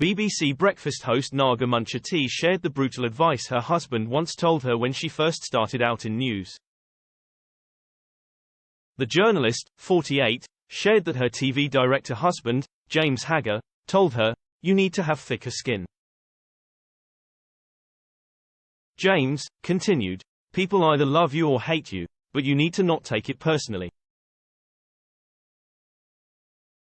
BBC Breakfast host Naga Munchetty shared the brutal advice her husband once told her when she first started out in news. The journalist, 48, shared that her TV director husband, James Haggar, told her, "You need to have thicker skin." James continued, "People either love you or hate you, but you need to not take it personally."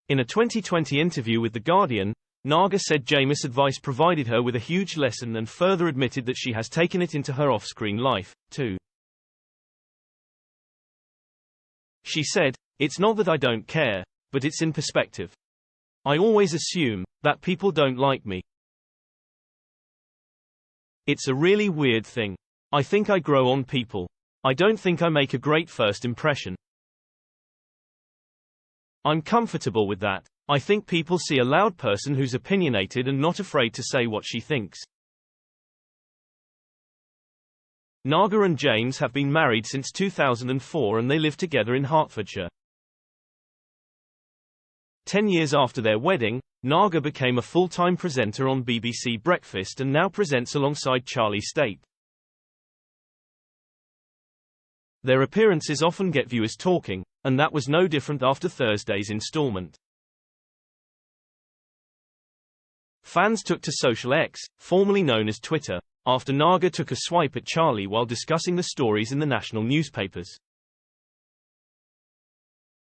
In a 2020 interview with The Guardian, Naga said James' advice provided her with a huge lesson and further admitted that she has taken it into her off-screen life, too. She said, "It's not that I don't care, but it's in perspective. I always assume that people don't like me. It's a really weird thing. I think I grow on people. I don't think I make a great first impression. I'm comfortable with that. I think people see a loud person who's opinionated and not afraid to say what she thinks." Naga and James have been married since 2004 and they live together in Hertfordshire. 10 years after their wedding, Naga became a full-time presenter on BBC Breakfast and now presents alongside Charlie Stape. Their appearances often get viewers talking, and that was no different after Thursday's installment. Fans took to social X, formerly known as Twitter, after Naga took a swipe at Charlie while discussing the stories in the national newspapers.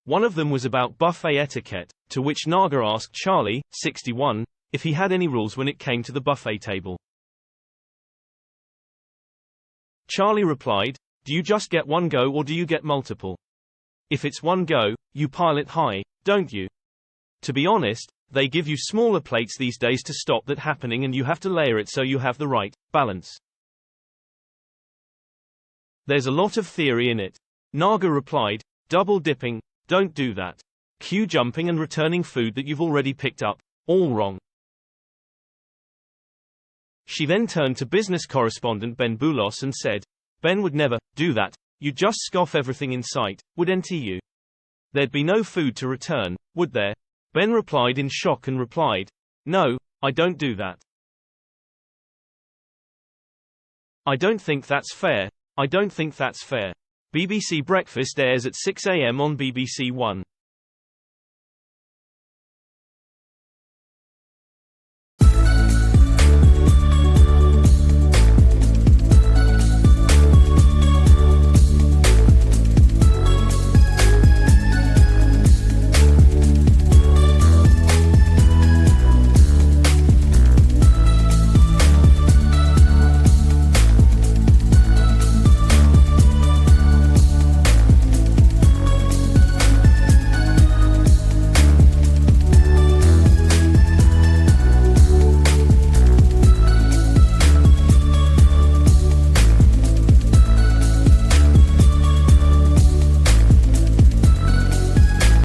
One of them was about buffet etiquette, to which Naga asked Charlie, 61, if he had any rules when it came to the buffet table. Charlie replied, "Do you just get one go or do you get multiple? If it's one go, you pile it high, don't you? To be honest, they give you smaller plates these days to stop that happening and you have to layer it so you have the right balance. There's a lot of theory in it." Naga replied, "Double dipping, don't do that. Queue jumping and returning food that you've already picked up, all wrong." She then turned to business correspondent Ben Boulos and said, "Ben would never do that. You'd just scoff everything in sight, wouldn't you? There'd be no food to return, would there?" Ben replied in shock and replied, "No, I don't do that. I don't think that's fair. I don't think that's fair." BBC Breakfast airs at 6 a.m. on BBC One.